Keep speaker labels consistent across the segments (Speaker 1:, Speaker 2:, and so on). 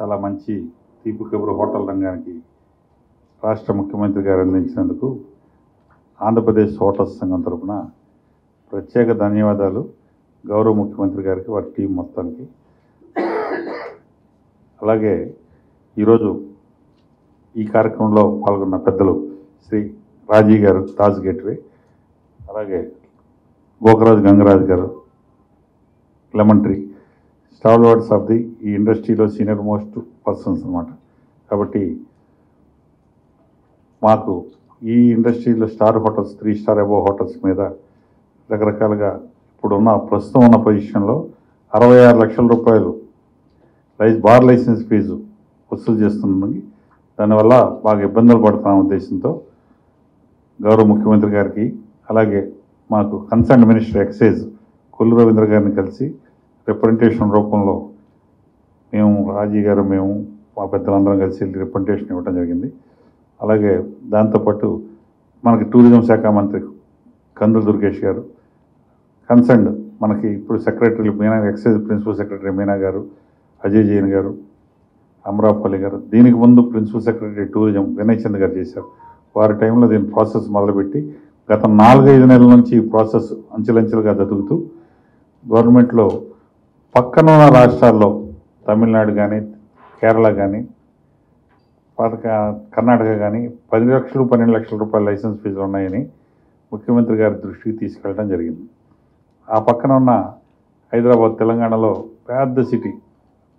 Speaker 1: చాలా మంచి తీపి కబురు హోటల్ రంగానికి రాష్ట్ర ముఖ్యమంత్రి గారు అందించినందుకు ఆంధ్రప్రదేశ్ హోటల్స్ సంఘం తరఫున ప్రత్యేక ధన్యవాదాలు గౌరవ ముఖ్యమంత్రి గారికి, వారి టీం మొత్తానికి. అలాగే ఈరోజు ఈ కార్యక్రమంలో పాల్గొన్న పెద్దలు శ్రీ రాజీ గారు, తాజ్ గేట్వే, అలాగే గోకరాజు గంగరాజు గారు, lemon tree, stalwarts of the ఈ ఇండస్ట్రీలో సీనియర్ మోస్ట్ పర్సన్స్ అన్నమాట. కాబట్టి మాకు ఈ ఇండస్ట్రీలో star hotels, 3 star above hotels మీద రకరకాలుగా ఇప్పుడున్న ప్రస్తుతం ఉన్న పొజిషన్లో 66 లక్షల రూపాయలు బార్ లైసెన్స్ ఫీజు వసూలు చేస్తుంది. దానివల్ల బాగా ఇబ్బందులు పడుతున్న ఉద్దేశంతో గౌరవ ముఖ్యమంత్రి గారికి, అలాగే మాకు concern minister excise Kollu Ravindra గారిని కలిసి రిప్రజెంటేషన్ రూపంలో మేము, రాజీ గారు, మేము మా పెద్దలందరం కలిసి రిప్రజెంటేషన్ ఇవ్వడం జరిగింది. అలాగే దాంతోపాటు మనకి టూరిజం శాఖ మంత్రి కందుల దుర్గేష్ గారు, కన్సర్న్ మనకి ఇప్పుడు సెక్రటరీలు Meena, excise principal secretary Meena గారు, అజయ్ జైన్ గారు, అమరాపల్లి గారు, దీనికి ముందు principal secretary tourism Vinay Chand గారు చేశారు. వారి టైంలో దీని ప్రాసెస్ మొదలుపెట్టి గత 4-5 నెలల నుంచి ఈ ప్రాసెస్ అంచెలంచెలుగా జరుగుతూ గవర్నమెంట్లో పక్కన ఉన్న రాష్ట్రాల్లో తమిళనాడు కానీ, కేరళ కానీ, కర్ణాటక కానీ 10 లక్షలు 12 లక్షల రూపాయల లైసెన్స్ ఫీజులు ఉన్నాయని ముఖ్యమంత్రి గారి దృష్టికి తీసుకెళ్ళడం జరిగింది. ఆ పక్కన ఉన్న హైదరాబాద్, తెలంగాణలో పెద్ద సిటీ,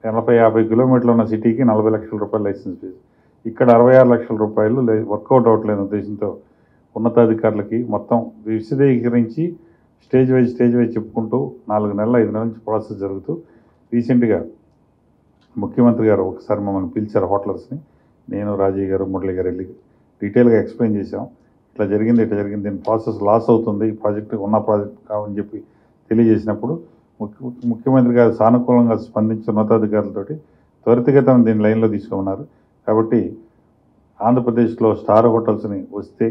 Speaker 1: 40-50 కిలోమీటర్లు ఉన్న సిటీకి 40 లక్షల రూపాయల లైసెన్స్ ఫీజు, ఇక్కడ 66 లక్షల రూపాయలు వర్కౌట్ అవ్వట్లేని ఉద్దేశంతో ఉన్నతాధికారులకి మొత్తం విశదీకరించి స్టేజ్ వైజ్ చెప్పుకుంటూ 4 నెలల 5 నెలల నుంచి ప్రాసెస్ జరుగుతూ రీసెంట్గా ముఖ్యమంత్రి గారు ఒకసారి మమ్మల్ని పిలిచారు హోటలర్స్ని. నేను, రాజీ గారు, మురళి గారు వెళ్ళి డీటెయిల్గా ఎక్స్ప్లెయిన్ చేశాం. ఇట్లా జరిగింది, దీని ప్రాసెస్ లాస్ అవుతుంది, ఈ ప్రాజెక్టు ఉన్న ప్రాజెక్ట్ కావని చెప్పి తెలియజేసినప్పుడు ముఖ్యమంత్రి గారు సానుకూలంగా స్పందించి ఉన్నతాధికారులతోటి త్వరితగతిన దీని లైన్లో తీసుకోమన్నారు. కాబట్టి ఆంధ్రప్రదేశ్లో స్టార్ హోటల్స్ని వస్తే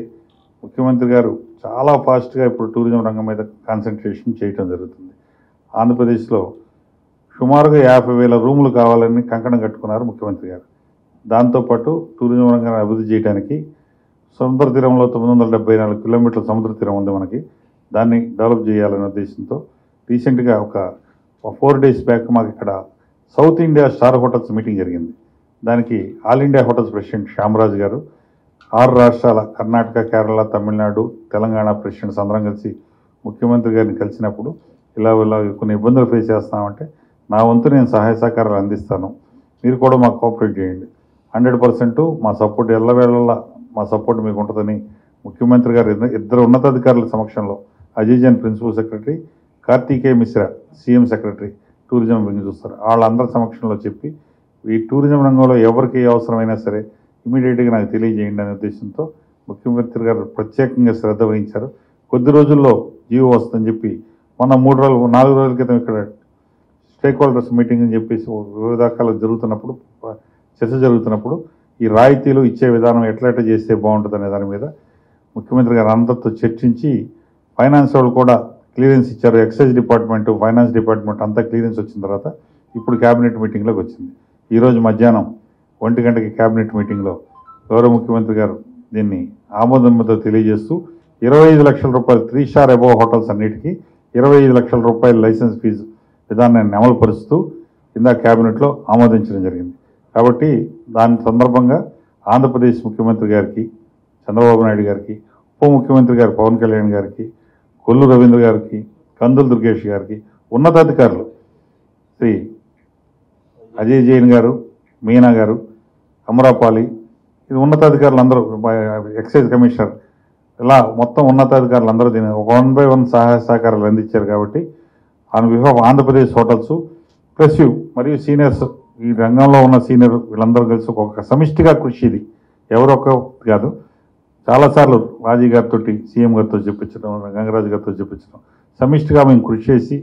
Speaker 1: ముఖ్యమంత్రి గారు చాలా ఫాస్ట్గా ఇప్పుడు టూరిజం రంగం మీద కాన్సన్ట్రేషన్ చేయటం జరుగుతుంది. ఆంధ్రప్రదేశ్లో సుమారుగా 50,000 రూములు కావాలని కంకణం కట్టుకున్నారు ముఖ్యమంత్రి గారు. దాంతోపాటు టూరిజం రంగాన్ని అభివృద్ధి చేయడానికి సముద్ర తీరంలో 974 కిలోమీటర్ల సముద్ర తీరం ఉంది మనకి, దాన్ని డెవలప్ చేయాలనే ఉద్దేశంతో రీసెంట్గా ఒక 4 డేస్ బ్యాక్ మాకు ఇక్కడ south India star hotels meeting జరిగింది. దానికి all India hotels president Shyamraj గారు, 6 రాష్ట్రాల కర్ణాటక, కేరళ, తమిళనాడు, తెలంగాణ ప్రెసిడెంట్స్ అందరం కలిసి ముఖ్యమంత్రి గారిని కలిసినప్పుడు ఇలా కొన్ని ఇబ్బందులు ఫేస్ చేస్తామంటే నా వంతు నేను సహాయ సహకారాలు అందిస్తాను, మీరు కూడా మాకు కోఆపరేట్ చేయండి, 100% మా సపోర్ట్ ఎల్లవేళలా మా సపోర్ట్ మీకు ఉంటుందని ముఖ్యమంత్రి గారు ఇద్దరు ఉన్నతాధికారుల సమక్షంలో Ajay Jain principal secretary, Karthikeya Mishra CM secretary tourism wing చూస్తారు, వాళ్ళందరి సమక్షంలో చెప్పి ఈ టూరిజం రంగంలో ఎవరికి ఏ అవసరమైనా సరే ఇమీడియట్గా నాకు తెలియజేయండి అనే ఉద్దేశంతో ముఖ్యమంత్రి గారు ప్రత్యేకంగా శ్రద్ధ వహించారు. కొద్ది రోజుల్లో జీవో వస్తుందని చెప్పి మొన్న 4 రోజుల క్రితం ఇక్కడ స్టేక్ హోల్డర్స్ మీటింగ్ అని చెప్పేసి వివిధ రకాలు చర్చ జరుగుతున్నప్పుడు ఈ రాయితీలు ఇచ్చే విధానం ఎట్లా చేస్తే బాగుంటుంది అనే దాని మీద ముఖ్యమంత్రి గారు అందరితో చర్చించి ఫైనాన్స్ వాళ్ళు కూడా క్లియరెన్స్ ఇచ్చారు. ఎక్సైజ్ డిపార్ట్మెంట్, ఫైనాన్స్ డిపార్ట్మెంట్ అంతా క్లియరెన్స్ వచ్చిన తర్వాత ఇప్పుడు క్యాబినెట్ మీటింగ్లోకి వచ్చింది. ఈరోజు మధ్యాహ్నం 1 గంటకి క్యాబినెట్ మీటింగ్లో గౌరవ ముఖ్యమంత్రి గారు దీన్ని ఆమోదంతో తెలియజేస్తూ 25 లక్షల రూపాయలు 3 స్టార్ అబోవ్ హోటల్స్ అన్నిటికీ 25 లక్షల రూపాయల లైసెన్స్ ఫీజు విధానాన్ని అమలు పరుస్తూ ఇందాక క్యాబినెట్లో ఆమోదించడం జరిగింది. కాబట్టి దాని సందర్భంగా ఆంధ్రప్రదేశ్ ముఖ్యమంత్రి గారికి, చంద్రబాబు నాయుడు గారికి, ఉప ముఖ్యమంత్రి గారు పవన్ కళ్యాణ్ గారికి, కొల్లు రవీంద్ర గారికి, కందుల దుర్గేష్ గారికి, ఉన్నతాధికారులు శ్రీ అజయ్ జైన్ గారు, మీనా గారు, అమరాపాలి, ఇది ఉన్నతాధికారులు అందరూ, ఎక్సైజ్ కమిషనర్, ఇలా మొత్తం ఉన్నతాధికారులు అందరూ దీన్ని 1 by 1 సహాయ సహకారాలు అందించారు. కాబట్టి on behalf Andhra Pradesh hotels plus మరియు సీనియర్స్, ఈ రంగంలో ఉన్న సీనియర్ వీళ్ళందరూ కలిసి ఒక సమిష్టిగా కృషి, ఇది ఎవరొక్క కాదు, చాలాసార్లు రాజీ గారితో, సీఎం గారితో చెప్పించడం, గంగరాజు గారితో చెప్పించడం, సమిష్టిగా మేము కృషి చేసి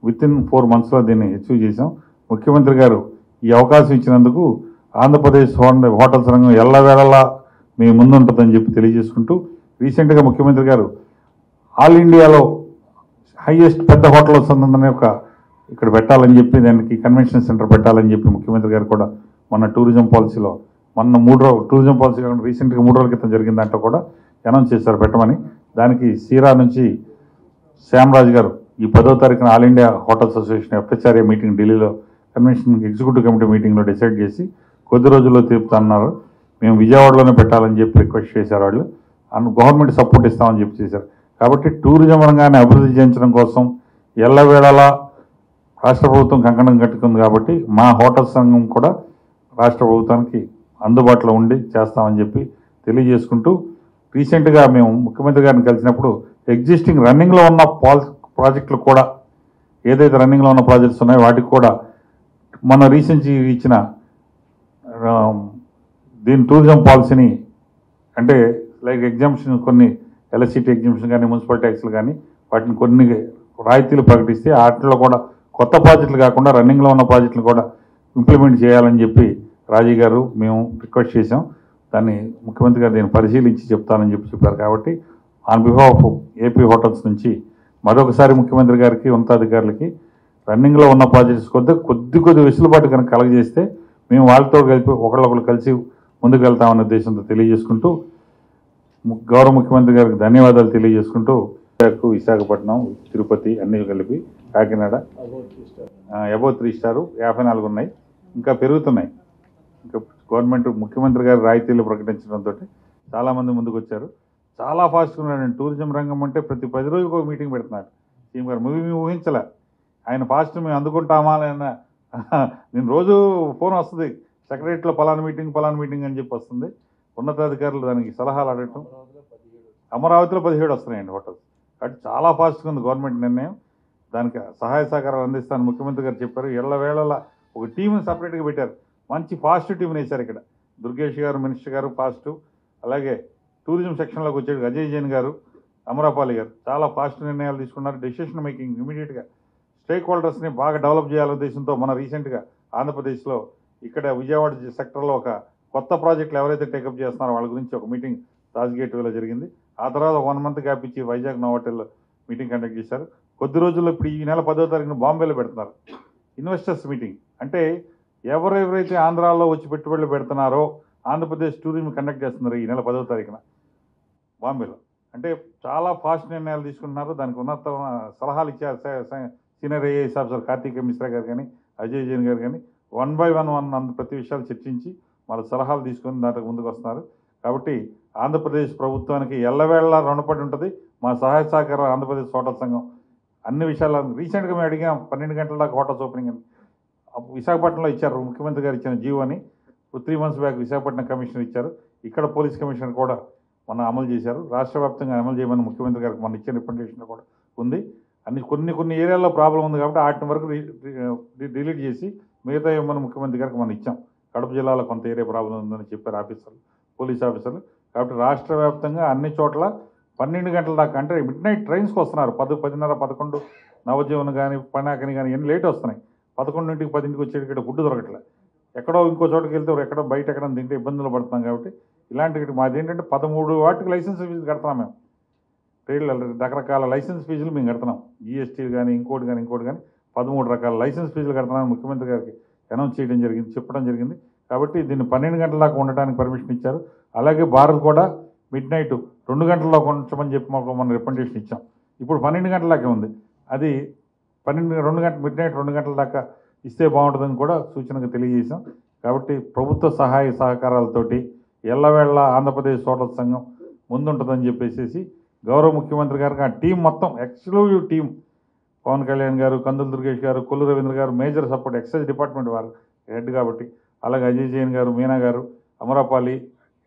Speaker 1: వితిన్ 4 monthsలో దీన్ని అచీవ్ చేసాం. ముఖ్యమంత్రి గారు ఈ అవకాశం ఇచ్చినందుకు ఆంధ్రప్రదేశ్ హోటల్స్ రంగం ఎల్లవేళలా మీ ముందుంటుందని చెప్పి తెలియజేసుకుంటూ రీసెంట్గా ముఖ్యమంత్రి గారు ఆల్ ఇండియాలో హైయెస్ట్ పెద్ద హోటల్ వస్తుందని ఇక్కడ పెట్టాలని చెప్పి, దానికి కన్వెన్షన్ సెంటర్ పెట్టాలని చెప్పి ముఖ్యమంత్రి గారు కూడా మన టూరిజం పాలసీలో మొన్న టూరిజం పాలసీ కాకుండా రీసెంట్గా 3 రోజుల క్రితం జరిగిన దాంట్లో కూడా అనౌన్స్ చేశారు పెట్టమని. దానికి సీరా నుంచి శ్యామరాజు గారు ఈ 10వ తారీఖున all India hotels association FHRA meeting ఢిల్లీలో కన్వెన్షన్ ఎగ్జిక్యూటివ్ కమిటీ మీటింగ్లో డిసైడ్ చేసి కొద్ది రోజుల్లో తీరుతున్నారు. మేము విజయవాడలోనే పెట్టాలని చెప్పి రిక్వెస్ట్ చేశారు. వాళ్ళు గవర్నమెంట్ సపోర్ట్ ఇస్తామని చెప్పి చేశారు. కాబట్టి టూరిజం రంగాన్ని అభివృద్ధి చేయించడం కోసం ఎల్లవేళలా రాష్ట్ర ప్రభుత్వం కంకణం కట్టుకుంది. కాబట్టి మా హోటల్ సంఘం కూడా రాష్ట్ర ప్రభుత్వానికి అందుబాటులో ఉండి చేస్తామని చెప్పి తెలియజేసుకుంటూ, రీసెంట్గా మేము ముఖ్యమంత్రి గారిని కలిసినప్పుడు ఎగ్జిస్టింగ్ రన్నింగ్లో ఉన్న ప్రాజెక్టులు కూడా ఏదైతే రన్నింగ్లో ఉన్న ప్రాజెక్ట్స్ ఉన్నాయో వాటికి కూడా మన రీసెంట్ ఇచ్చిన దీని టూరిజం పాలసీని అంటే లైక్ ఎగ్జామ్షన్ కొన్ని ఎలక్ట్రిసిటీ ఎగ్జామ్షన్ కానీ మున్సిపల్ ట్యాక్స్లు కానీ వాటిని కొన్ని రాయితీలు ప్రకటిస్తే వాటిలో కూడా కొత్త ప్రాజెక్టులు కాకుండా రన్నింగ్లో ఉన్న ప్రాజెక్టులు కూడా ఇంప్లిమెంట్ చేయాలని చెప్పి రాజీవ్ గారు మేము రిక్వెస్ట్ చేసాం. దాన్ని ముఖ్యమంత్రి గారు దీన్ని పరిశీలించి చెప్తానని చెప్పారు. కాబట్టి ఆన్ బిహాఫ్ ఏపీ హోటల్స్ నుంచి మరొకసారి ముఖ్యమంత్రి గారికి ఉన్నతాధికారులకి రన్నింగ్లో ఉన్న ప్రాజెక్ట్స్ కొద్ది వెసులుబాటు కనుక కలగజేస్తే మేము వాళ్ళతో కలిపి ఒకళ్ళొకళ్ళు కలిసి ముందుకు వెళ్తామన్న ఉద్దేశంతో తెలియజేసుకుంటూ గౌరవ ముఖ్యమంత్రి గారికి ధన్యవాదాలు తెలియజేసుకుంటూ విశాఖపట్నం, తిరుపతి అన్నీ కలిపి కాకినాడ అబౌవ్ 3 స్టార్ 54 ఉన్నాయి. ఇంకా పెరుగుతున్నాయి. ఇంకా గవర్నమెంట్ ముఖ్యమంత్రి గారు రాయితీలు ప్రకటించడంతో చాలామంది ముందుకు వచ్చారు. చాలా ఫాస్ట్గా ఉన్నాడండి. టూరిజం రంగం అంటే ప్రతి 10 రోజులకు ఒక మీటింగ్ పెడుతున్నాడు సీఎం గారు. మేము ఊహించలే ఆయన ఫాస్ట్ మేము అందుకుంటామా లేదా. నేను రోజు ఫోన్ వస్తుంది సెక్రటరీలో పలానా మీటింగ్ అని చెప్పి వస్తుంది. ఉన్నతాధికారులు దానికి సలహాలు అడగటం. అమరావతిలో 17 వస్తున్నాయండి హోటల్స్. కాబట్టి చాలా ఫాస్ట్గా ఉంది గవర్నమెంట్ నిర్ణయం. దానికి సహాయ సహకారాలు అందిస్తాను ముఖ్యమంత్రి గారు చెప్పారు. ఎల్లవేళలా ఒక టీంని సపరేట్గా పెట్టారు. మంచి ఫాస్ట్ టీంని వేశారు. ఇక్కడ దుర్గేష్ గారు మినిస్టర్ గారు ఫాస్ట్, అలాగే టూరిజం సెక్షన్లోకి వచ్చాడు అజయ్ జైన్ గారు, అమరాపాలి గారు చాలా ఫాస్ట్ నిర్ణయాలు తీసుకున్నారు. డెసిషన్ మేకింగ్ ఇమీడియట్గా స్టేక్ హోల్డర్స్ని బాగా డెవలప్ చేయాలనే ఉద్దేశంతో మన రీసెంట్గా ఆంధ్రప్రదేశ్లో ఇక్కడ విజయవాడ సెక్టర్లో ఒక కొత్త ప్రాజెక్టులు ఎవరైతే టేకప్ చేస్తున్నారో వాళ్ళ గురించి ఒక మీటింగ్ రాజ్గేట్లో జరిగింది. ఆ తర్వాత 1 మంత్ గ్యాప్ ఇచ్చి వైజాగ్ నోవాటెల్లో మీటింగ్ కండక్ట్ చేశారు. కొద్ది రోజుల్లో ఇప్పుడు ఈ నెల 10వ తారీఖున బాంబేలో పెడుతున్నారు ఇన్వెస్టర్స్ మీటింగ్. అంటే ఎవరెవరైతే ఆంధ్రాలో వచ్చి పెట్టుబడులు పెడుతున్నారో ఆంధ్రప్రదేశ్ టూరిజం కండక్ట్ చేస్తున్నారు ఈ నెల 10వ తారీఖున బాంబేలో. అంటే చాలా ఫాస్ట్ నిర్ణయాలు తీసుకుంటున్నారు. దానికి ఉన్నత సలహాలు ఇచ్చారు senior IAS officer Karthika Mishra గారు కానీ అజయ్ జైన్ గారు కానీ 1 by 1 ప్రతి విషయాలు చర్చించి వాళ్ళ సలహాలు తీసుకొని దానికి ముందుకు వస్తున్నారు. కాబట్టి ఆంధ్రప్రదేశ్ ప్రభుత్వానికి ఎల్లవేళలా రుణపడి ఉంటుంది. మా సహాయ సహకారం ఆంధ్రప్రదేశ్ హోటల్ సంఘం అన్ని విషయాలు. రీసెంట్గా మేము అడిగాం 12 గంటల దాకా హోటల్స్ ఓపెనింగ్ అని విశాఖపట్నంలో ఇచ్చారు. ముఖ్యమంత్రి గారు ఇచ్చిన జీవో అని 3 months బ్యాక్ విశాఖపట్నం కమిషనర్ ఇచ్చారు. ఇక్కడ పోలీస్ కమిషనర్ కూడా మొన్న అమలు చేశారు. రాష్ట్ర వ్యాప్తంగా అమలు చేయమని ముఖ్యమంత్రి గారికి మొన్న ఇచ్చిన రిప్రజెంటేషన్ కూడా ఉంది. కొన్ని ఏరియాల్లో ప్రాబ్లం ఉంది కాబట్టి వాటి వరకు డిలీట్ చేసి మిగతా ఏమన్నా ముఖ్యమంత్రి గారికి మనం ఇచ్చాం. కడప జిల్లాలో కొంత ఏరియా ప్రాబ్లం ఉందని చెప్పారు ఆఫీసర్లు, పోలీస్ ఆఫీసర్లు. కాబట్టి రాష్ట్ర వ్యాప్తంగా అన్ని చోట్ల 12 గంటల దాకా అంటే మిడ్ నైట్ ట్రైన్స్కి వస్తున్నారు. 10, 10:30, 11 నవజీవన్ కానీ పనాకని కానీ ఎన్ని లేట్ వస్తున్నాయి. 11ంటికి 10ంటికి వచ్చేటికి ఫుడ్ దొరకట్లేదు. ఎక్కడో ఇంకో చోటుకి వెళ్తే ఎక్కడో బయట ఎక్కడ తింటే ఇబ్బందులు పడుతున్నాం. కాబట్టి ఇలాంటి మాది ఏంటంటే 13 వాటికి లైసెన్స్ ఫీజులు కడుతున్నాం. మేము ట్రేడ్లు రకరకాల లైసెన్స్ ఫీజులు మేము కడుతున్నాం. GST కానీ ఇంకోటి కానీ 13 రకాల లైసెన్స్ ఫీజులు కడుతున్నాం. ముఖ్యమంత్రి గారికి అనౌన్స్ చేయడం జరిగింది, చెప్పడం జరిగింది. కాబట్టి దీన్ని 12 గంటల దాకా ఉండటానికి పర్మిషన్ ఇచ్చారు. అలాగే బార్లు కూడా మిడ్ నైట్ 2 గంటల్లో ఉంచమని చెప్పి మనం రికమెండేషన్ ఇచ్చాం. ఇప్పుడు 12 గంటల దాకా ఉంది. అది 2 గంటల మిడ్ నైట్ 2 గంటల దాకా ఇస్తే బాగుంటుందని కూడా సూచనగా తెలియజేశాం. కాబట్టి ప్రభుత్వ సహాయ సహకారాలతోటి ఎల్లవేళ ఆంధ్రప్రదేశ్ హోటల్ సంఘం ముందుంటుందని చెప్పేసి గౌరవ ముఖ్యమంత్రి గారికి ఆ టీం మొత్తం ఎక్స్క్లూజివ్ టీం పవన్ కళ్యాణ్ గారు, కందుల దుర్గేష్ గారు, కొల్లు రవీంద్ర గారు మేజర్ సపోర్ట్ ఎక్సైజ్ డిపార్ట్మెంట్ వారు హెడ్ కాబట్టి, అలాగే అజయ్ జైన్ గారు, మీనా గారు, అమరాపాలి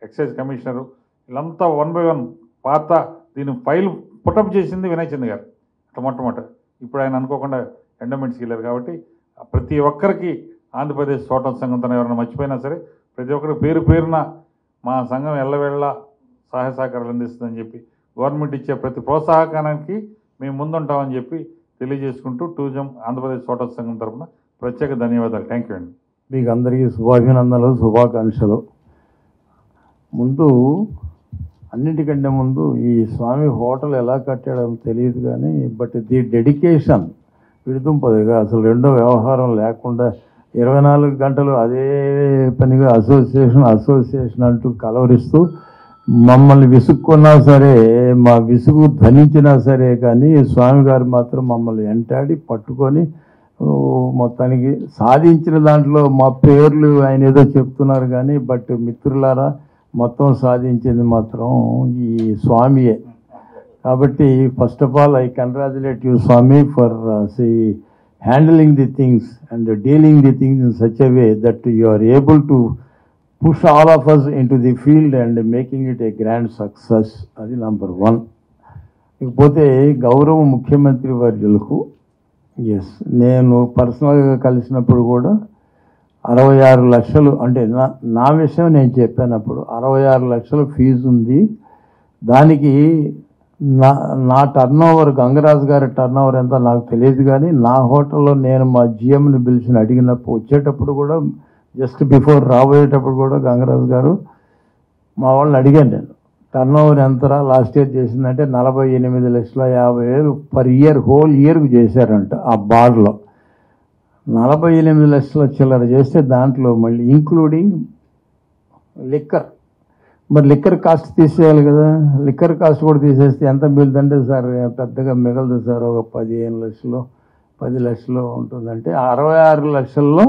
Speaker 1: ఎక్సైజ్ కమిషనరు వీళ్ళంతా 1 by 1 పాత దీని ఫైల్ పుటప్ చేసింది వినయ్ చంద్ గారు మొట్టమొదట. ఇప్పుడు ఆయన అనుకోకుండా ఎండోమెంట్స్కి వెళ్ళారు. కాబట్టి ప్రతి ఒక్కరికి ఆంధ్రప్రదేశ్ హోటల్ సంఘం తన ఎవరైనా మర్చిపోయినా సరే ప్రతి ఒక్కరికి పేరున మా సంఘం ఎల్లవేళ సహాయ సహకారాలు అందిస్తుందని చెప్పి గవర్నమెంట్ ఇచ్చే ప్రతి ప్రోత్సాహకానికి మేము ముందుంటామని చెప్పి తెలియజేసుకుంటూ టూరిజం ఆంధ్రప్రదేశ్ హోటల్ సంఘం తరఫున ప్రత్యేక ధన్యవాదాలు. థ్యాంక్ యూ అండి.
Speaker 2: మీకు అందరికీ శుభాభినందనలు, శుభాకాంక్షలు. ముందు అన్నిటికంటే ముందు ఈ స్వామి హోటల్ ఎలా కట్టాడో తెలియదు కానీ బట్ ది డెడికేషన్ విడుతుంపదిగా అసలు రెండో వ్యవహారం లేకుండా 24 గంటలు అదే పనిగా అసోసియేషన్ అంటూ కలవరిస్తూ మమ్మల్ని విసుక్కున్నా సరే, మా విసుగు ధనించినా సరే, కానీ స్వామి గారు మాత్రం మమ్మల్ని వెంటాడి పట్టుకొని మొత్తానికి సాధించిన దాంట్లో మా పేర్లు ఆయన ఏదో చెప్తున్నారు కానీ బట్ మిత్రులారా మొత్తం సాధించింది మాత్రం ఈ స్వామియే. కాబట్టి first of all I congratulate you Swami for handling the things and dealing the things in such a way that you are able to push all of us into the field and making it a grand success. అది number 1. ఇకపోతే గౌరవ ముఖ్యమంత్రి వర్యులకు yes, నేను పర్సనల్గా కలిసినప్పుడు కూడా 66 లక్షలు అంటే నా విషయం నేను చెప్పినప్పుడు 66 లక్షల ఫీజు ఉంది. దానికి నా టర్న్ ఓవర్, గంగరాజు గారి టర్న్ ఓవర్ ఎంత నాకు తెలియదు, కానీ నా హోటల్లో నేను మా జిఎంని పిలిచి అడిగినప్పుడు వచ్చేటప్పుడు కూడా జస్ట్ బిఫోర్ రాబోయేటప్పుడు కూడా గంగరాజు గారు మా వాళ్ళని అడిగాను నేను, టర్న్ ఓవర్ ఎంతరా లాస్ట్ ఇయర్ చేసిందంటే 48,50,000 పర్ ఇయర్, హోల్ ఇయర్కి చేశారంట. ఆ బార్లో 48 లక్షల చిల్లర చేస్తే దాంట్లో మళ్ళీ ఇంక్లూడింగ్ లిక్కర్. మరి లిక్కర్ కాస్ట్ తీసేయాలి కదా, లిక్కర్ కాస్ట్ కూడా తీసేస్తే ఎంత మిగులుతుందంటే సార్ పెద్దగా మిగలదు సార్, ఒక 15 లక్షలు 10 లక్షలు ఉంటుందంటే 66 లక్షల్లో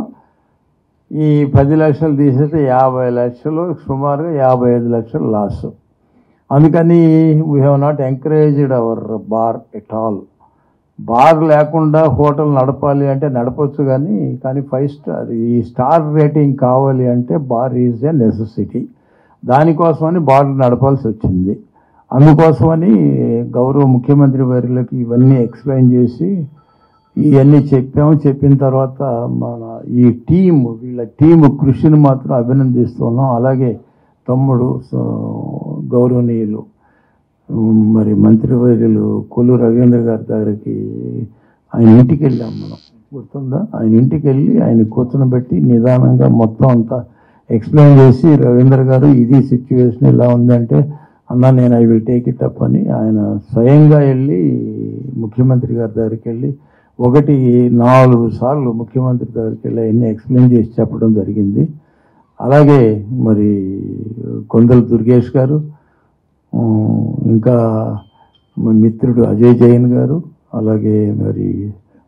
Speaker 2: ఈ 10 లక్షలు తీసేస్తే 50 లక్షలు, సుమారుగా 55 లక్షలు లాస్. అందుకని we have not encouraged our bar at all. Bar లేకుండా హోటల్ నడపాలి అంటే నడపచ్చు, కానీ 5 స్టార్ ఈ స్టార్ రేటింగ్ కావాలి అంటే బార్ ఈజ్ ఏ నెసెసిటీ. దానికోసమని బార్లు నడపాల్సి వచ్చింది. అందుకోసమని గౌరవ ముఖ్యమంత్రి వారికి ఇవన్నీ ఎక్స్ప్లెయిన్ చేసి ఇవన్నీ చెప్పిన తర్వాత మన ఈ వీళ్ళ టీము కృషిని మాత్రం అభినందిస్తున్నాం. అలాగే తమ్ముడు గౌరవనీయులు మరి మంత్రివర్యులు కొల్లు రవీంద్ర గారి దగ్గరికి ఆయన ఇంటికి వెళ్ళాం మనం, గుర్తుందా? ఆయన ఇంటికి వెళ్ళి ఆయన కూర్చొని నిదానంగా మొత్తం అంతా ఎక్స్ప్లెయిన్ చేసి, రవీంద్ర గారు ఇది సిచ్యువేషన్ ఇలా ఉందంటే అన్నా నేను I will take it up అని ఆయన స్వయంగా వెళ్ళి ముఖ్యమంత్రి గారి దగ్గరికి వెళ్ళి 4 సార్లు ముఖ్యమంత్రి దగ్గరికి వెళ్ళి అన్నీ ఎక్స్ప్లెయిన్ చేసి చెప్పడం జరిగింది. అలాగే మరి కొందరు దుర్గేష్ గారు, ఇంకా మిత్రుడు అజయ్ జైన్ గారు, అలాగే మరి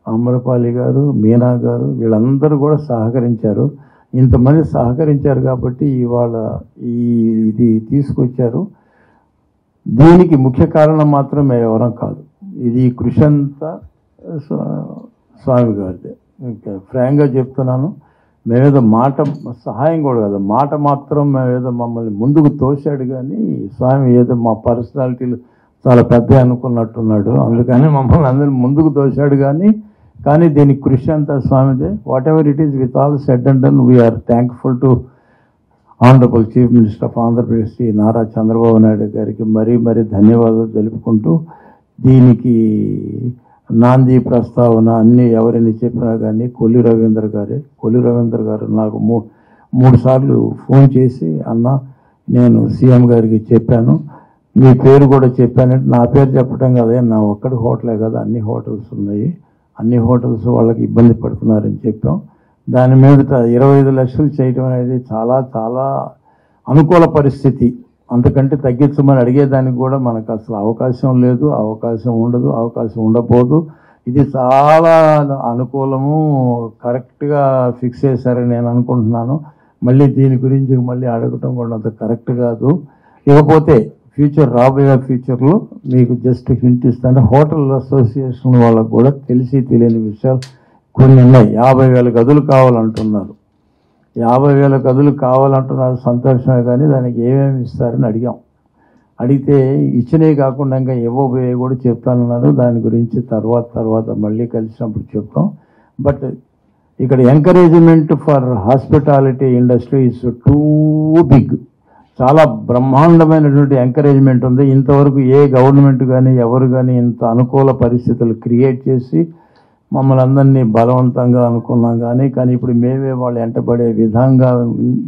Speaker 2: అమరపాలి గారు, మీనా గారు, వీళ్ళందరూ కూడా సహకరించారు. ఇంతమంది సహకరించారు కాబట్టి ఇవాళ ఇది తీసుకొచ్చారు. దీనికి ముఖ్య కారణం మాత్రం ఎవరం కాదు, ఇది కృషి అంతా స్వామి గారిదే. ఇంకా ఫ్రాంక్గా చెప్తున్నాను, మేమేదో మాట సహాయం కూడా కదా, మాట మాత్రం మేమేదో మమ్మల్ని ముందుకు తోశాడు, కానీ స్వామి ఏదో మా పర్సనాలిటీలు చాలా పెద్ద అనుకున్నట్టున్నాడు. అందుకని మమ్మల్ని అందరినీ ముందుకు తోశాడు, కానీ దీని కృషి అంతా స్వామిదే. Whatever it is, with all said and done, we are thankful to honourable chief minister of Andhra Pradesh Shri Nara Chandrababu Naidu గారికి మరీ ధన్యవాదాలు తెలుపుకుంటూ, దీనికి నాంది ప్రస్తావన అన్నీ ఎవరైనా చెప్పినా కానీ కొల్లి రవీంద్ర గారు నాకు 3 సార్లు ఫోన్ చేసి, అన్న నేను సీఎం గారికి చెప్పాను, మీ పేరు కూడా చెప్పానంటే, నా పేరు చెప్పడం కదా, నా ఒక్కడి హోటలే కదా, అన్ని హోటల్స్ ఉన్నాయి, అన్ని హోటల్స్ వాళ్ళకి ఇబ్బంది పడుతున్నారని చెప్పాం. దాని మీద 25 లక్షలు చేయడం అనేది చాలా చాలా అనుకూల పరిస్థితి. అంతకంటే తగ్గించమని అడిగేదానికి కూడా మనకు అసలు అవకాశం లేదు, అవకాశం ఉండదు, అవకాశం ఉండబోదు. ఇది చాలా అనుకూలము, కరెక్ట్గా ఫిక్స్ చేశారని నేను అనుకుంటున్నాను. మళ్ళీ దీని గురించి మళ్ళీ అడగటం కూడా అంత కరెక్ట్ కాదు. ఇకపోతే రాబోయే ఫ్యూచర్లో మీకు జస్ట్ హింట్ ఇస్తాను, హోటల్ అసోసియేషన్ వాళ్ళకు కూడా తెలియని విషయాలు కొన్ని ఉన్నాయి. 50,000 గదులు కావాలంటున్నారు. 50,000 గదులు కావాలంటున్నారు, సంతోషమే, కానీ దానికి ఏమేమి ఇస్తారని అడిగితే ఇచ్చినవి కాకుండా ఇంకా ఇవ్వబోయే కూడా చెప్తానన్నారు. దాని గురించి తర్వాత మళ్ళీ కలిసినప్పుడు చెప్తాం. బట్ ఇక్కడ encouragement for hospitality industry is too big. చాలా బ్రహ్మాండమైనటువంటి ఎంకరేజ్మెంట్ ఉంది. ఇంతవరకు ఏ గవర్నమెంట్ కానీ ఎవరు కానీ ఇంత అనుకూల పరిస్థితులు క్రియేట్ చేసి మమ్మల్ని అందరినీ బలవంతంగా అనుకున్నాం, కానీ ఇప్పుడు మేమే వాళ్ళు వెంటబడే విధంగా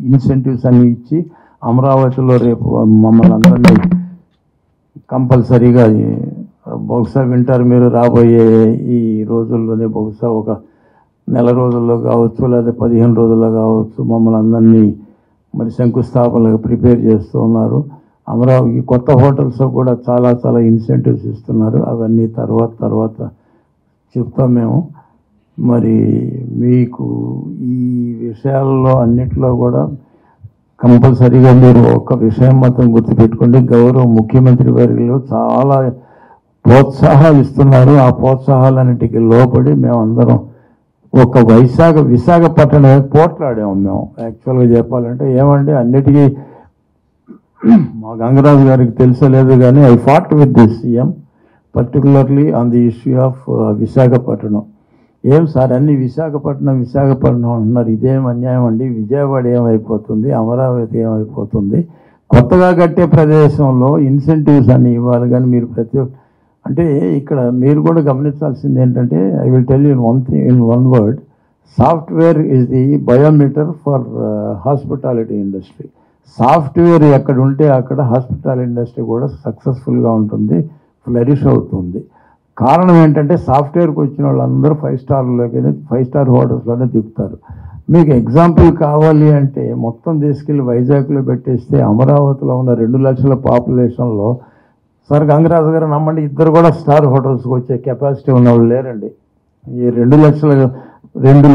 Speaker 2: ఇన్సెంటివ్స్ అన్ని ఇచ్చి అమరావతిలో రేపు మమ్మల్ని అందరినీ కంపల్సరీగా బహుశా వింటారు మీరు, రాబోయే ఈ రోజుల్లోనే బహుశా ఒక నెల రోజుల్లో కావచ్చు, లేదా 15 రోజుల్లో కావచ్చు, మమ్మల్ని అందరినీ మరి శంకుస్థాపనలకు ప్రిపేర్ చేస్తూ ఉన్నారు. అమరావతి కొత్త హోటల్స్ కూడా చాలా చాలా ఇన్సెంటివ్స్ ఇస్తున్నారు. అవన్నీ తర్వాత చెప్తాం మేము. మరి మీకు ఈ విషయాల్లో అన్నిట్లో కూడా కంపల్సరీగా మీరు ఒక విషయం మాత్రం గుర్తుపెట్టుకోండి. గౌరవ ముఖ్యమంత్రి వర్యులు చాలా ప్రోత్సాహాలు ఇస్తున్నారు. ఆ ప్రోత్సాహాలన్నిటికీ లోపడి మేమందరం ఒక విశాఖపట్నం పోట్లాడాము. మేము యాక్చువల్గా చెప్పాలంటే ఏమంటే అన్నిటికీ మా గంగరాజు గారికి తెలుసలేదు, కానీ I fought with this CM particularly on the issue of Visakhapatnam. ఏం సార్ అన్ని విశాఖపట్నం అంటున్నారు, ఇదేం అన్యాయం అండి, విజయవాడ ఏమైపోతుంది, అమరావతి ఏమైపోతుంది, కొత్తగా కట్టే ప్రదేశంలో ఇన్సెంటివ్స్ అన్ని ఇవ్వాలి. కానీ మీరు అంటే ఇక్కడ మీరు కూడా గమనించాల్సింది ఏంటంటే, I will tell you in one word, software is the biometer for hospitality industry. Software ఎక్కడ ఉంటే అక్కడ హాస్పిటాలిటీ ఇండస్ట్రీ కూడా సక్సెస్ఫుల్గా ఉంటుంది, ఫ్లరిష్ అవుతుంది. కారణం ఏంటంటే సాఫ్ట్వేర్కి వచ్చిన వాళ్ళందరూ 5 స్టార్ హోటల్స్లోనే దిగుతారు. మీకు ఎగ్జాంపుల్ కావాలి అంటే మొత్తం తీసుకెళ్ళి వైజాగ్లో పెట్టేస్తే అమరావతిలో ఉన్న 2 లక్షల పాపులేషన్లో సార్ గంగరాజు గారు నమ్మండి, ఇద్దరు కూడా స్టార్ హోటల్స్కి వచ్చే కెపాసిటీ ఉన్నవాళ్ళు లేరండి. ఈ 2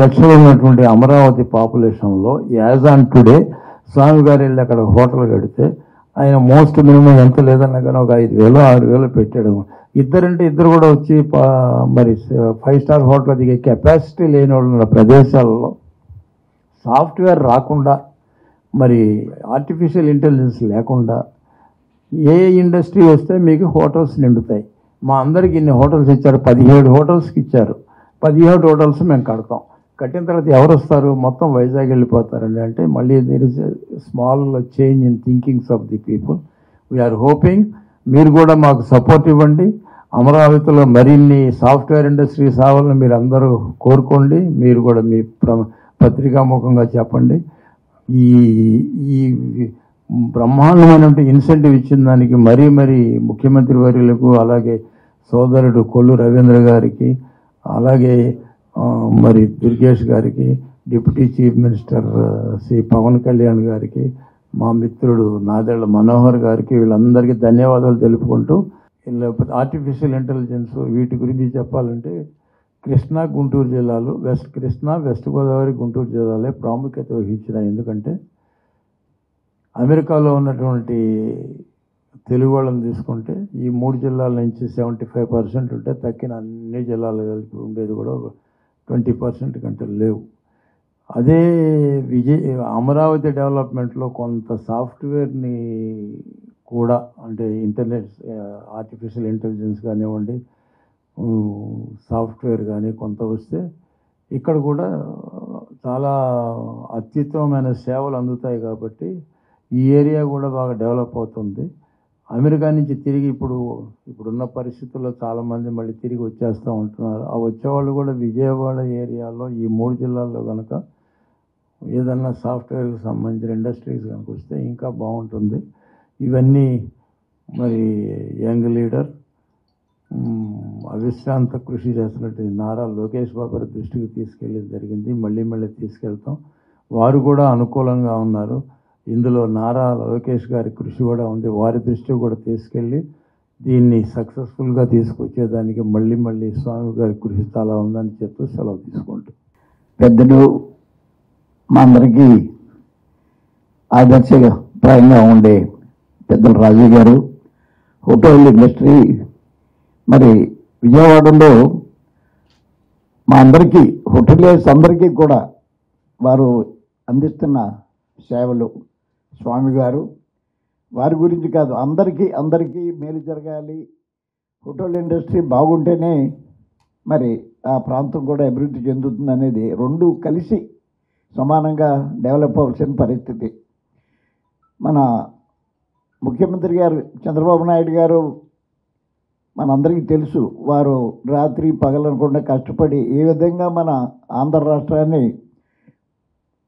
Speaker 2: లక్షలు ఉన్నటువంటి అమరావతి పాపులేషన్లో యాజ్ ఆన్ టుడే స్వామి గారు వెళ్ళి అక్కడ హోటల్ కడితే ఆయన మోస్ట్ మినిమం ఎంత లేదన్నా కానీ ఒక 5,000 6,000 పెట్టాడు. ఇద్దరు కూడా వచ్చి మరి 5 స్టార్ హోటల్ దిగే కెపాసిటీ లేని వాళ్ళు ఉన్న ప్రదేశాల్లో సాఫ్ట్వేర్ రాకుండా, మరి ఆర్టిఫిషియల్ ఇంటెలిజెన్స్ లేకుండా ఏ ఇండస్ట్రీ వస్తే మీకు హోటల్స్ నిండుతాయి. మా అందరికి ఇన్ని హోటల్స్ ఇచ్చారు, 17 హోటల్స్కి ఇచ్చారు. 17 హోటల్స్ మేము కడతాం. కట్టిన తర్వాత ఎవరు వస్తారు, మొత్తం వైజాగ్ వెళ్ళిపోతారండి. అంటే మళ్ళీ there is small change in thinkings of the people. We are hoping మీరు కూడా మాకు సపోర్ట్ ఇవ్వండి. అమరావతిలో మరిన్ని సాఫ్ట్వేర్ ఇండస్ట్రీస్ రావాలని మీరు అందరూ కోరుకోండి. మీరు కూడా మీ పత్రికాముఖంగా చెప్పండి. ఈ బ్రహ్మాండమైనటువంటి ఇన్సెంటివ్ ఇచ్చిన దానికి మరీ ముఖ్యమంత్రి వర్యులకు, అలాగే సోదరుడు కొల్లు రవీంద్ర గారికి, అలాగే మరి దుర్గేష్ గారికి, deputy chief minister Shri Pawan Kalyan గారికి, మా మిత్రుడు నాదెళ్ల మనోహర్ గారికి, వీళ్ళందరికీ ధన్యవాదాలు తెలుపుకుంటూ, ఆర్టిఫిషియల్ ఇంటెలిజెన్స్ వీటి గురించి చెప్పాలంటే కృష్ణా గుంటూరు జిల్లాలు, వెస్ట్ గోదావరి గుంటూరు జిల్లాలే ప్రాముఖ్యత వహించినాయి. ఎందుకంటే అమెరికాలో ఉన్నటువంటి తెలుగు వాళ్ళని తీసుకుంటే ఈ 3 జిల్లాల నుంచి 75% ఉంటే తక్కిన అన్ని జిల్లాలు కలిపి ఉండేది కూడా 20% కంటే లేవు. అదే అమరావతి డెవలప్మెంట్లో కొంత సాఫ్ట్వేర్ని కూడా, అంటే ఇంటర్నెట్ ఆర్టిఫిషియల్ ఇంటెలిజెన్స్ కానివ్వండి, సాఫ్ట్వేర్ కానీ కొంత వస్తే ఇక్కడ కూడా చాలా అత్యుత్తమమైన సేవలు అందుతాయి. కాబట్టి ఈ ఏరియా కూడా బాగా డెవలప్ అవుతుంది. అమెరికా నుంచి తిరిగి ఇప్పుడున్న పరిస్థితుల్లో చాలామంది మళ్ళీ తిరిగి వచ్చేస్తూ ఉంటున్నారు. ఆ వచ్చేవాళ్ళు కూడా విజయవాడ ఏరియాలో ఈ 3 జిల్లాల్లో కనుక ఏదన్నా సాఫ్ట్వేర్కి సంబంధించిన ఇండస్ట్రీస్ కనుక వస్తే ఇంకా బాగుంటుంది. ఇవన్నీ మరి యంగ్ లీడర్ అవిశ్రాంత కృషి చేస్తున్నట్టు నారా లోకేష్ బాబు గారి దృష్టికి తీసుకెళ్ళి జరిగింది. మళ్ళీ తీసుకెళ్తాం. వారు కూడా అనుకూలంగా ఉన్నారు. ఇందులో నారా లోకేష్ గారి కృషి కూడా ఉంది. వారి దృష్టి కూడా తీసుకెళ్ళి దీన్ని సక్సెస్ఫుల్గా తీసుకొచ్చేదానికి మళ్ళీ స్వామి గారి కృషి చాలా ఉందని చెప్తూ సెలవు తీసుకుంటాం.
Speaker 3: పెద్దలు మా అందరికీ ఆదర్శప్రాయంగా ఉండే పెద్దలు రాజు గారు, హోటల్ ఇండస్ట్రీ మరి విజయవాడలో మా అందరికీ హోటలియర్స్ అందరికీ కూడా వారు అందిస్తున్న సేవలు, స్వామి గారు వారి గురించి కాదు, అందరికీ మేలు జరగాలి, హోటల్ ఇండస్ట్రీ బాగుంటేనే మరి ఆ ప్రాంతం కూడా అభివృద్ధి చెందుతుంది అనేది రెండు కలిసి సమానంగా డెవలప్ అవ్వాల్సిన పరిస్థితి. మన ముఖ్యమంత్రి గారు చంద్రబాబు నాయుడు గారు మనందరికీ తెలుసు, వారు రాత్రి పగలనకుండా కష్టపడి ఏ విధంగా మన ఆంధ్ర రాష్ట్రాన్ని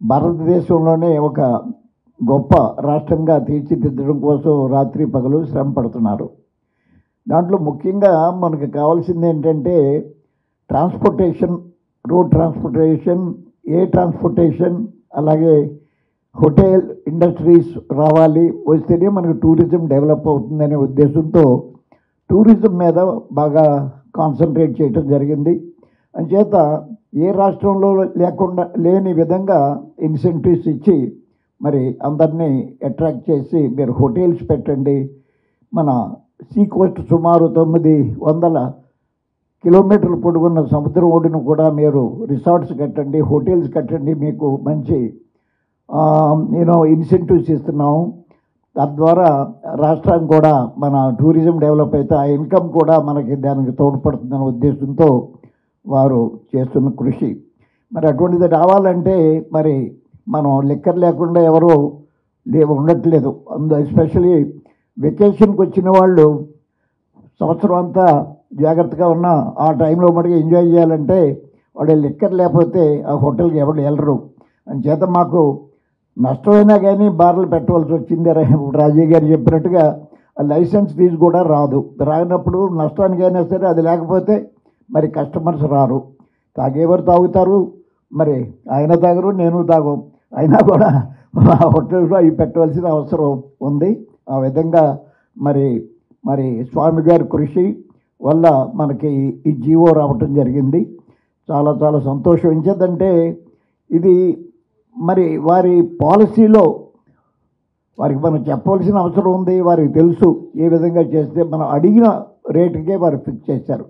Speaker 3: భారతదేశంలోనే ఒక గొప్ప రాష్ట్రంగా తీర్చిదిద్దడం కోసం రాత్రి పగలు శ్రమ పడుతున్నారు. దాంట్లో ముఖ్యంగా మనకు కావాల్సింది ఏంటంటే transportation road transportation, air transportation, అలాగే హోటల్ ఇండస్ట్రీస్ రావాలి, వస్తేనే మనకు టూరిజం డెవలప్ అవుతుందనే ఉద్దేశంతో టూరిజం మీద బాగా కాన్సన్ట్రేట్ చేయటం జరిగింది. అంచేత ఏ రాష్ట్రంలో లేని విధంగా ఇన్సెంటివ్స్ ఇచ్చి మరి అందరినీ అట్రాక్ట్ చేసి మీరు హోటల్స్ పెట్టండి, మన సీ కోస్ట్ సుమారు 900 కిలోమీటర్ల పొడుగున్న సముద్రం ఒడ్డును కూడా మీరు రిసార్ట్స్ కట్టండి, హోటల్స్ కట్టండి, మీకు మంచి ఇన్సెంటివ్స్ ఇస్తున్నాము. తద్వారా రాష్ట్రం కూడా మన టూరిజం డెవలప్ అయితే ఆ ఇన్కమ్ కూడా మనకి దానికి తోడ్పడుతుందనే ఉద్దేశంతో వారు చేస్తున్న కృషి. మరి అటువంటిది రావాలంటే మరి మనం లిక్కర్ లేకుండా ఎవరు ఉండట్లేదు. ఎస్పెషలీ వెకేషన్కి వచ్చిన వాళ్ళు సంవత్సరం అంతా జాగ్రత్తగా ఉన్న ఆ టైంలో మటుకు ఎంజాయ్ చేయాలంటే వాడు లిక్కర్ లేకపోతే ఆ హోటల్కి ఎవరు వెళ్ళరు. అంచేత మాకు నష్టమైనా కానీ బార్లు పెట్టవలసి వచ్చింది. రాజయ్య గారు చెప్పినట్టుగా లైసెన్స్ ఫీజు కూడా రానప్పుడు నష్టానికైనా సరే అది లేకపోతే మరి కస్టమర్స్ రారు. తాగేవారు తాగుతారు, మరి ఆయన తాగరు, నేను తాగు, అయినా కూడా హోటల్స్లో అవి పెట్టవలసిన అవసరం ఉంది. ఆ విధంగా మరి స్వామి గారి కృషి వల్ల మనకి ఈ జీవో రావటం జరిగింది. చాలా చాలా సంతోషం. ఎంచేదంటే ఇది మరి వారి పాలసీలో వారికి మనం చెప్పవలసిన అవసరం ఉంది. వారికి తెలుసు ఏ విధంగా చేస్తే మనం అడిగిన రేటుకే వారు ఫిక్స్ చేశారు.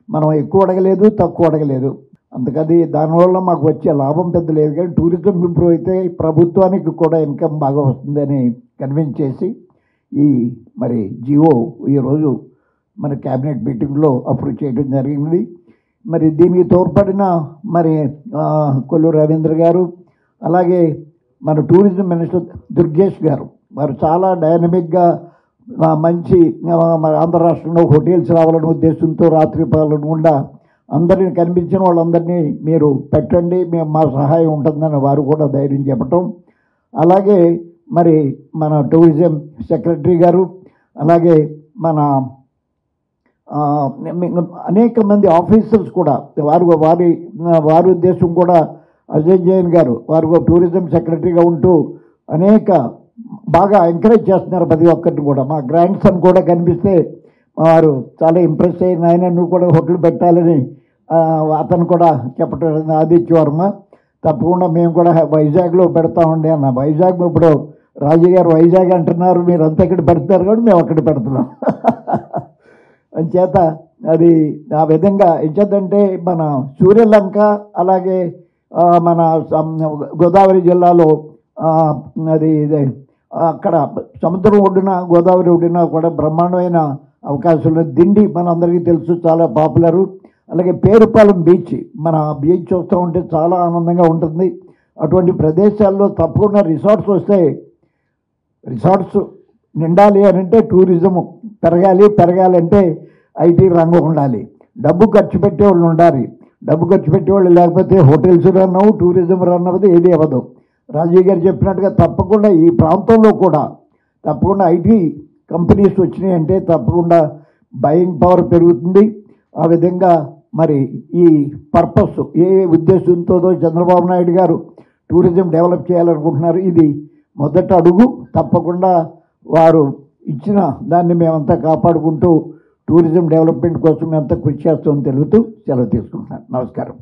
Speaker 3: మనం ఎక్కువ అడగలేదు, తక్కువ అడగలేదు. అందుకని దానివల్ల మాకు వచ్చే లాభం పెద్ద లేదు, కానీ టూరిజం ఇంప్రూవ్ అయితే ప్రభుత్వానికి కూడా ఇన్కమ్ బాగా వస్తుందని కన్విన్స్ చేసి ఈ మరి జియో ఈరోజు మన క్యాబినెట్ మీటింగ్లో అప్రూవ్ చేయడం జరిగింది. మరి దీనికి తోడ్పడిన మరి కొల్లు రవీంద్ర గారు, అలాగే మన టూరిజం మినిస్టర్ దుర్గేష్ గారు, వారు చాలా డైనమిక్గా మంచి మన ఆంధ్ర రాష్ట్రంలో హోటల్స్ రావాలనే ఉద్దేశంతో రాత్రి పగలకుండా అందరిని కనిపించిన వాళ్ళందరినీ మీరు పెట్టండి, మేము మా సహాయం ఉంటుందని వారు కూడా ధైర్యం చెప్పటం. అలాగే మరి మన టూరిజం సెక్రటరీ గారు, అలాగే మన అనేక మంది ఆఫీసర్స్ కూడా వారి ఉద్దేశం కూడా అజయ్ జైన్ గారు వారు టూరిజం సెక్రటరీగా ఉంటూ అనేక బాగా ఎంకరేజ్ చేస్తున్నారు ప్రతి ఒక్కరిని కూడా. మా గ్రాండ్ సన్ కూడా కనిపిస్తే వారు చాలా ఇంప్రెస్ అయిన ఆయన నువ్వు కూడా హోటల్ పెట్టాలని అతను కూడా చెప్పటం, ఆదిత్య వర్మ. తప్పకుండా మేము కూడా వైజాగ్లో పెడతామండి అన్న. వైజాగ్ ఇప్పుడు రాజు గారు వైజాగ్ అంటున్నారు, మీరు అంతా ఇక్కడ పెడతారు కాబట్టి మేము అక్కడ పెడుతున్నాం. అంచేత అది ఆ విధంగా ఎంచేతంటే మన సూర్యలంక, అలాగే మన గోదావరి జిల్లాలో అది అక్కడ సముద్రం ఒడ్డున గోదావరి ఒడ్డున కూడా బ్రహ్మాండమైన అవకాశాలు. దిండి మనందరికీ తెలుసు, చాలా పాపులరు. అలాగే పేరుపాలెం బీచ్, మన బీచ్ చూస్తూ ఉంటే చాలా ఆనందంగా ఉంటుంది. అటువంటి ప్రదేశాల్లో తప్పకుండా రిసార్ట్స్ వస్తాయి. రిసార్ట్స్ నిండాలి అని అంటే టూరిజం పెరగాలంటే ఐటీ రంగం ఉండాలి, డబ్బు ఖర్చు పెట్టేవాళ్ళు ఉండాలి. డబ్బు ఖర్చు పెట్టేవాళ్ళు లేకపోతే హోటల్స్ రన్ అవ్వు, టూరిజం రన్ అవ్వదు, ఏది అవ్వదు. రాజీవ్ గారు చెప్పినట్టుగా తప్పకుండా ఈ ప్రాంతంలో కూడా తప్పకుండా ఐటీ కంపెనీస్ వచ్చినాయి అంటే తప్పకుండా బయింగ్ పవర్ పెరుగుతుంది. ఆ విధంగా మరి ఈ పర్పస్ ఏ ఉద్దేశంతో చంద్రబాబు నాయుడు గారు టూరిజం డెవలప్ చేయాలనుకుంటున్నారు, ఇది మొదట అడుగు. తప్పకుండా వారు ఇచ్చిన దాన్ని మేమంతా కాపాడుకుంటూ టూరిజం డెవలప్మెంట్ కోసం మేమంతా కృషి చేస్తామని తెలుగుతూ సెలవు తీసుకుంటున్నాను. నమస్కారం.